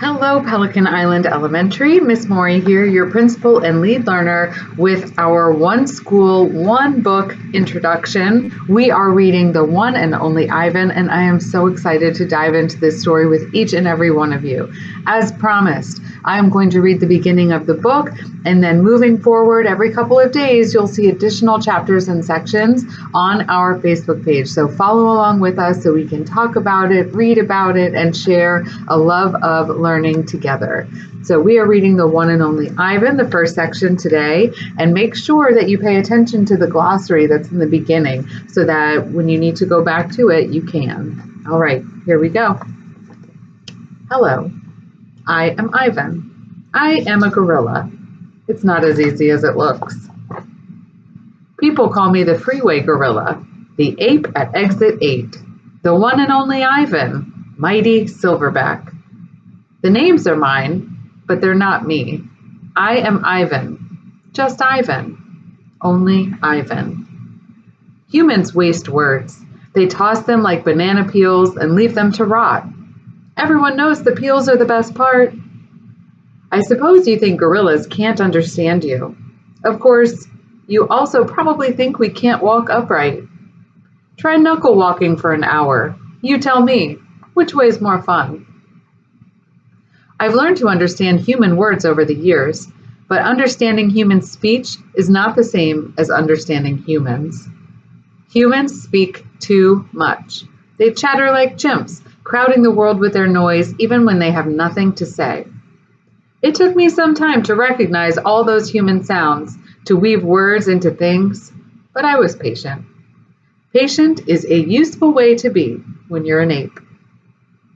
Hello, Pelican Island Elementary. Miss Maury here, your principal and lead learner with our One School, One Book introduction. We are reading The One and Only Ivan, and I am so excited to dive into this story with each and every one of you. As promised, I am going to read the beginning of the book, and then moving forward every couple of days, you'll see additional chapters and sections on our Facebook page. So follow along with us so we can talk about it, read about it, and share a love of learning together. So we are reading The One and Only Ivan, the first section today, and make sure that you pay attention to the glossary that's in the beginning so that when you need to go back to it, you can. All right, here we go. Hello, I am Ivan. I am a gorilla. It's not as easy as it looks. People call me the freeway gorilla, the ape at exit 8, the one and only Ivan, mighty silverback. The names are mine, but they're not me. I am Ivan, just Ivan, only Ivan. Humans waste words. They toss them like banana peels and leave them to rot. Everyone knows the peels are the best part. I suppose you think gorillas can't understand you. Of course, you also probably think we can't walk upright. Try knuckle walking for an hour. You tell me, which way's more fun? I've learned to understand human words over the years, but understanding human speech is not the same as understanding humans. Humans speak too much. They chatter like chimps, crowding the world with their noise even when they have nothing to say. It took me some time to recognize all those human sounds, to weave words into things, but I was patient. Patient is a useful way to be when you're an ape.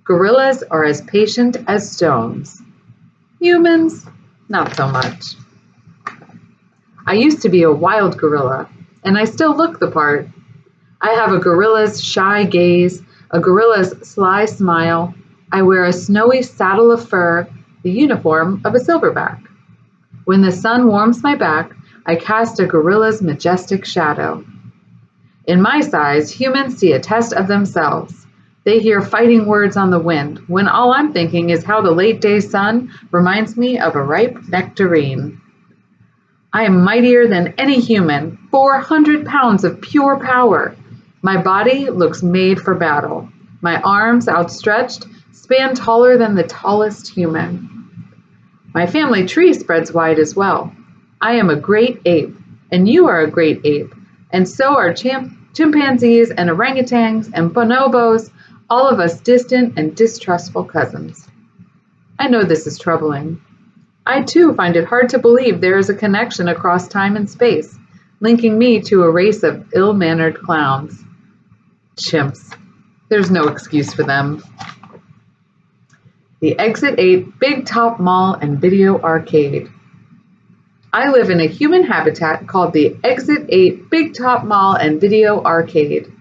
Gorillas are as patient as stones. Humans, not so much. I used to be a wild gorilla, and I still look the part. I have a gorilla's shy gaze, a gorilla's sly smile. I wear a snowy saddle of fur, the uniform of a silverback. When the sun warms my back, I cast a gorilla's majestic shadow. In my size, humans see a test of themselves. They hear fighting words on the wind, when all I'm thinking is how the late day sun reminds me of a ripe nectarine. I am mightier than any human, 400 pounds of pure power. My body looks made for battle. My arms, outstretched, span taller than the tallest human. My family tree spreads wide as well. I am a great ape, and you are a great ape, and so are chimpanzees and orangutans and bonobos, all of us distant and distrustful cousins. I know this is troubling. I too find it hard to believe there is a connection across time and space, linking me to a race of ill-mannered clowns. Chimps. There's no excuse for them. The Exit 8 Big Top Mall and Video Arcade. I live in a human habitat called the Exit 8 Big Top Mall and Video Arcade.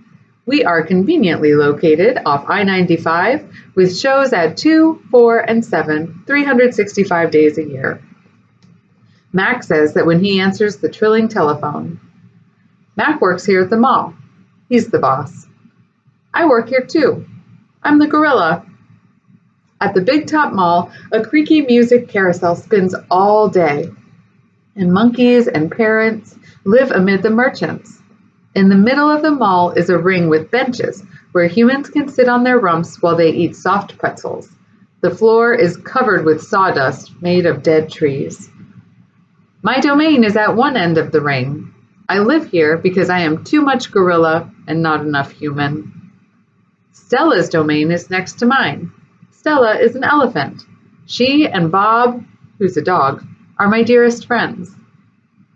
We are conveniently located off I-95 with shows at 2, 4, and 7, 365 days a year. Mac says that when he answers the trilling telephone. Mac works here at the mall. He's the boss. I work here too. I'm the gorilla. At the Big Top Mall, a creaky music carousel spins all day, and monkeys and parrots live amid the merchants. In the middle of the mall is a ring with benches where humans can sit on their rumps while they eat soft pretzels. The floor is covered with sawdust made of dead trees. My domain is at one end of the ring. I live here because I am too much gorilla and not enough human. Stella's domain is next to mine. Stella is an elephant. She and Bob, who's a dog, are my dearest friends.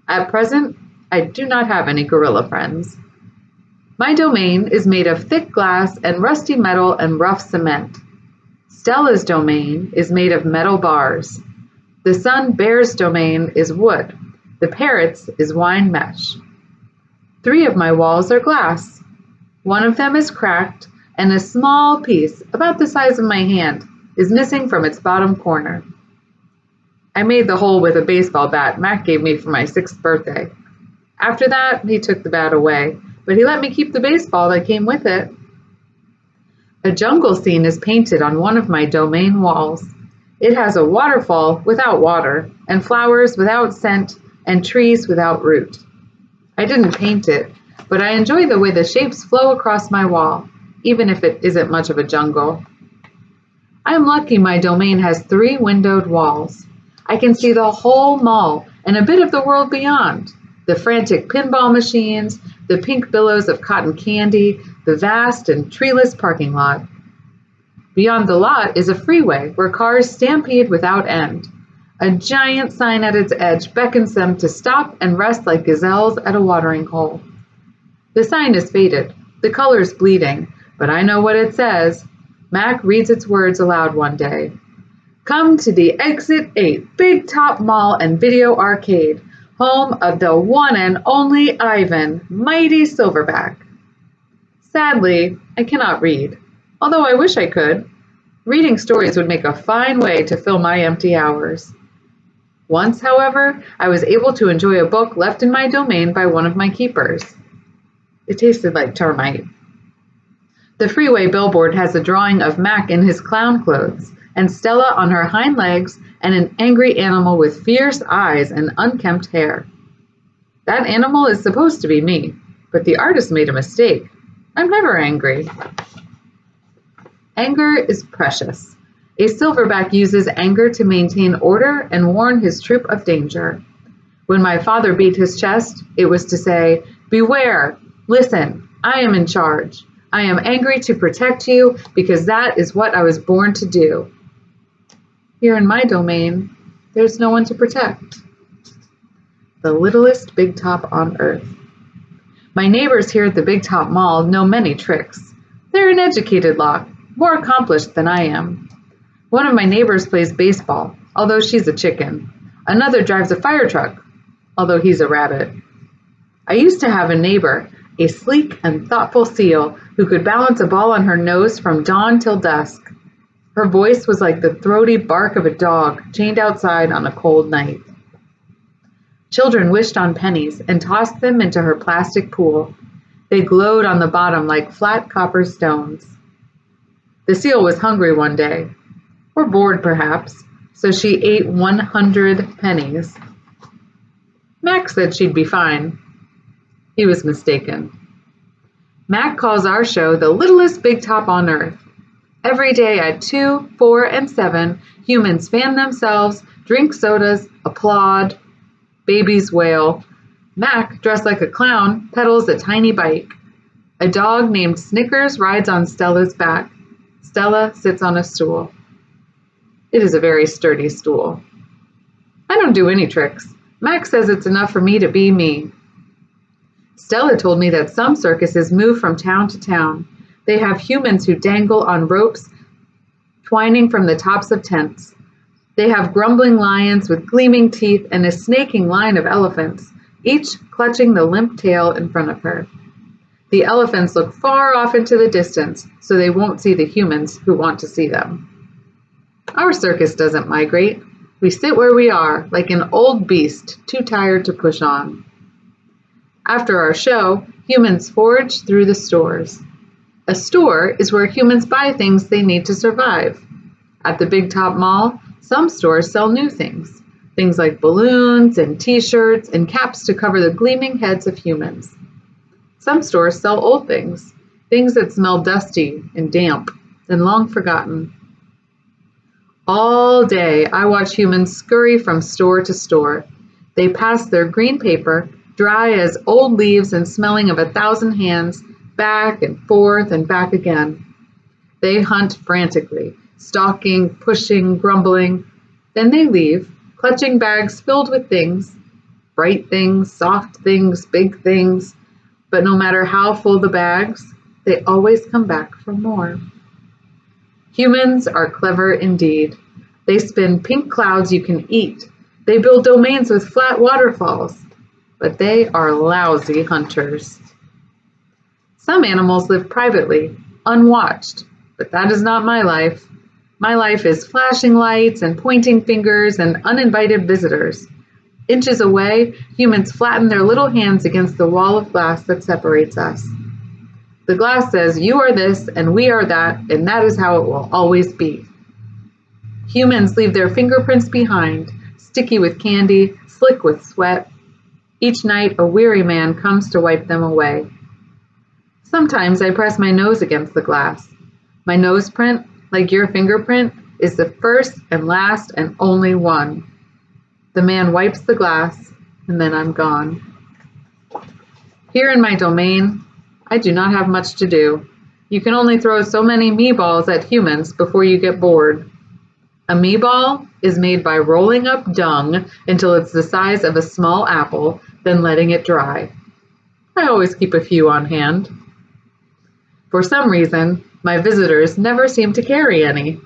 At present, I do not have any gorilla friends. My domain is made of thick glass and rusty metal and rough cement. Stella's domain is made of metal bars. The sun bear's domain is wood. The parrot's is wine mesh. 3 of my walls are glass. One of them is cracked, and a small piece, about the size of my hand, is missing from its bottom corner. I made the hole with a baseball bat Mac gave me for my 6th birthday. After that, he took the bat away, but he let me keep the baseball that came with it. A jungle scene is painted on one of my domain walls. It has a waterfall without water, and flowers without scent, and trees without root. I didn't paint it, but I enjoy the way the shapes flow across my wall, even if it isn't much of a jungle. I'm lucky my domain has 3 windowed walls. I can see the whole mall and a bit of the world beyond. The frantic pinball machines, the pink billows of cotton candy, the vast and treeless parking lot. Beyond the lot is a freeway where cars stampede without end. A giant sign at its edge beckons them to stop and rest like gazelles at a watering hole. The sign is faded, the colors bleeding, but I know what it says. Mac reads its words aloud one day. Come to the Exit 8 Big Top Mall and Video Arcade, home of the one and only Ivan, mighty Silverback. Sadly, I cannot read, although I wish I could. Reading stories would make a fine way to fill my empty hours. Once, however, I was able to enjoy a book left in my domain by one of my keepers. It tasted like termite. The freeway billboard has a drawing of Mac in his clown clothes, and Stella on her hind legs, and an angry animal with fierce eyes and unkempt hair. That animal is supposed to be me, but the artist made a mistake. I'm never angry. Anger is precious. A silverback uses anger to maintain order and warn his troop of danger. When my father beat his chest, it was to say, "Beware! Listen, I am in charge. I am angry to protect you because that is what I was born to do." Here in my domain, there's no one to protect. The littlest big top on earth. My neighbors here at the Big Top Mall know many tricks. They're an educated lot, more accomplished than I am. One of my neighbors plays baseball, although she's a chicken. Another drives a fire truck, although he's a rabbit. I used to have a neighbor, a sleek and thoughtful seal who could balance a ball on her nose from dawn till dusk. Her voice was like the throaty bark of a dog chained outside on a cold night. Children wished on pennies and tossed them into her plastic pool. They glowed on the bottom like flat copper stones. The seal was hungry one day, or bored perhaps, so she ate 100 pennies. Mac said she'd be fine. He was mistaken. Mac calls our show the littlest big top on earth. Every day at 2, 4, and 7, humans fan themselves, drink sodas, applaud, babies wail. Mac, dressed like a clown, pedals a tiny bike. A dog named Snickers rides on Stella's back. Stella sits on a stool. It is a very sturdy stool. I don't do any tricks. Mac says it's enough for me to be me. Stella told me that some circuses move from town to town. They have humans who dangle on ropes twining from the tops of tents. They have grumbling lions with gleaming teeth and a snaking line of elephants, each clutching the limp tail in front of her. The elephants look far off into the distance, so they won't see the humans who want to see them. Our circus doesn't migrate. We sit where we are, like an old beast too tired to push on. After our show, humans forage through the stores. A store is where humans buy things they need to survive. At the Big Top Mall, some stores sell new things. Things like balloons and t-shirts and caps to cover the gleaming heads of humans. Some stores sell old things, things that smell dusty and damp and long forgotten. All day, I watch humans scurry from store to store. They pass their green paper, dry as old leaves and smelling of 1,000 hands, back and forth and back again. They hunt frantically, stalking, pushing, grumbling. Then they leave, clutching bags filled with things, bright things, soft things, big things. But no matter how full the bags, they always come back for more. Humans are clever indeed. They spin pink clouds you can eat. They build domains with flat waterfalls. But they are lousy hunters. Some animals live privately, unwatched, but that is not my life. My life is flashing lights and pointing fingers and uninvited visitors. Inches away, humans flatten their little hands against the wall of glass that separates us. The glass says, "You are this and we are that, and that is how it will always be." Humans leave their fingerprints behind, sticky with candy, slick with sweat. Each night, a weary man comes to wipe them away. Sometimes I press my nose against the glass. My nose print, like your fingerprint, is the first and last and only one. The man wipes the glass, and then I'm gone. Here in my domain, I do not have much to do. You can only throw so many meatballs at humans before you get bored. A meatball is made by rolling up dung until it's the size of a small apple, then letting it dry. I always keep a few on hand. For some reason, my visitors never seem to carry any.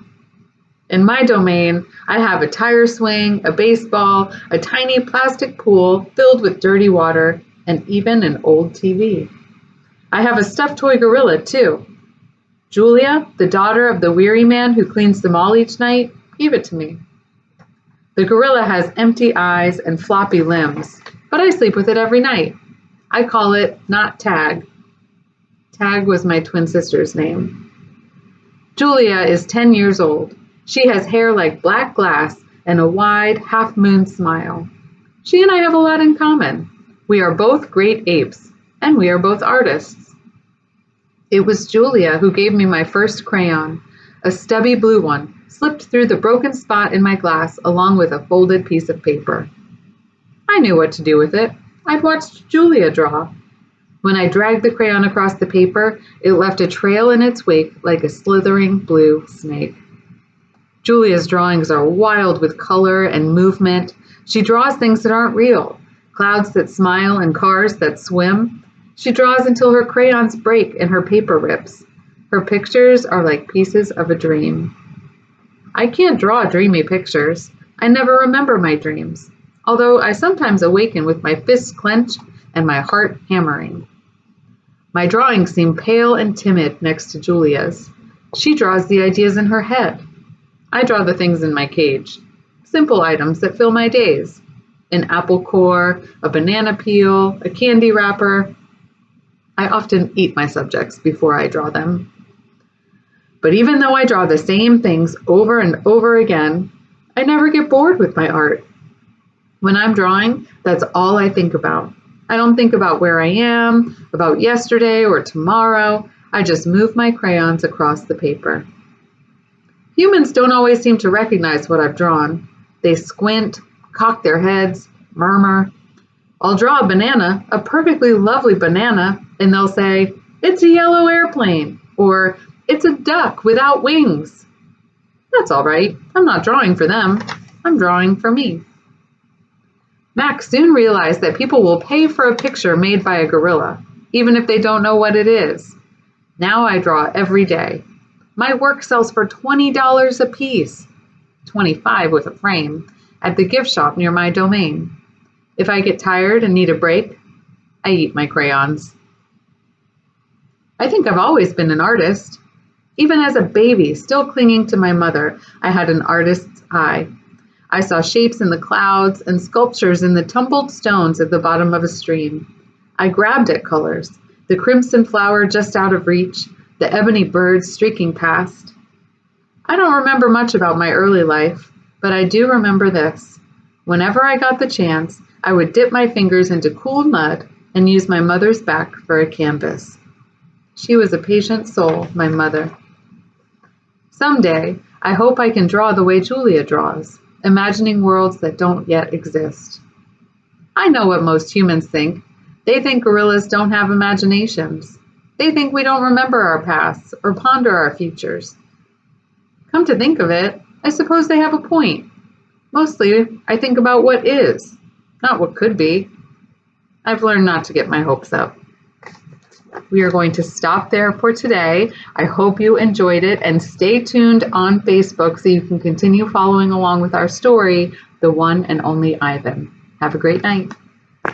In my domain, I have a tire swing, a baseball, a tiny plastic pool filled with dirty water, and even an old TV. I have a stuffed toy gorilla, too. Julia, the daughter of the weary man who cleans the mall each night, gave it to me. The gorilla has empty eyes and floppy limbs, but I sleep with it every night. I call it Not Tag. Tag was my twin sister's name. Julia is 10 years old. She has hair like black glass and a wide, half-moon smile. She and I have a lot in common. We are both great apes, and we are both artists. It was Julia who gave me my first crayon, a stubby blue one, slipped through the broken spot in my glass along with a folded piece of paper. I knew what to do with it. I'd watched Julia draw. When I dragged the crayon across the paper, it left a trail in its wake like a slithering blue snake. Julia's drawings are wild with color and movement. She draws things that aren't real, clouds that smile and cars that swim. She draws until her crayons break and her paper rips. Her pictures are like pieces of a dream. I can't draw dreamy pictures. I never remember my dreams, although I sometimes awaken with my fists clenched and my heart hammering. My drawings seem pale and timid next to Julia's. She draws the ideas in her head. I draw the things in my cage, simple items that fill my days. An apple core, a banana peel, a candy wrapper. I often eat my subjects before I draw them. But even though I draw the same things over and over again, I never get bored with my art. When I'm drawing, that's all I think about. I don't think about where I am, about yesterday or tomorrow. I just move my crayons across the paper. Humans don't always seem to recognize what I've drawn. They squint, cock their heads, murmur. I'll draw a banana, a perfectly lovely banana, and they'll say, "It's a yellow airplane," or "It's a duck without wings." That's all right. I'm not drawing for them. I'm drawing for me. Max soon realized that people will pay for a picture made by a gorilla, even if they don't know what it is. Now I draw every day. My work sells for $20 a piece, $25 with a frame, at the gift shop near my domain. If I get tired and need a break, I eat my crayons. I think I've always been an artist. Even as a baby, still clinging to my mother, I had an artist's eye. I saw shapes in the clouds and sculptures in the tumbled stones at the bottom of a stream. I grabbed at colors, the crimson flower just out of reach, the ebony birds streaking past. I don't remember much about my early life, but I do remember this. Whenever I got the chance, I would dip my fingers into cool mud and use my mother's back for a canvas. She was a patient soul, my mother. Someday, I hope I can draw the way Julia draws, imagining worlds that don't yet exist. I know what most humans think. They think gorillas don't have imaginations. They think we don't remember our pasts or ponder our futures. Come to think of it, I suppose they have a point. Mostly, I think about what is, not what could be. I've learned not to get my hopes up. We are going to stop there for today. I hope you enjoyed it, and stay tuned on Facebook so you can continue following along with our story, The One and Only Ivan. Have a great night.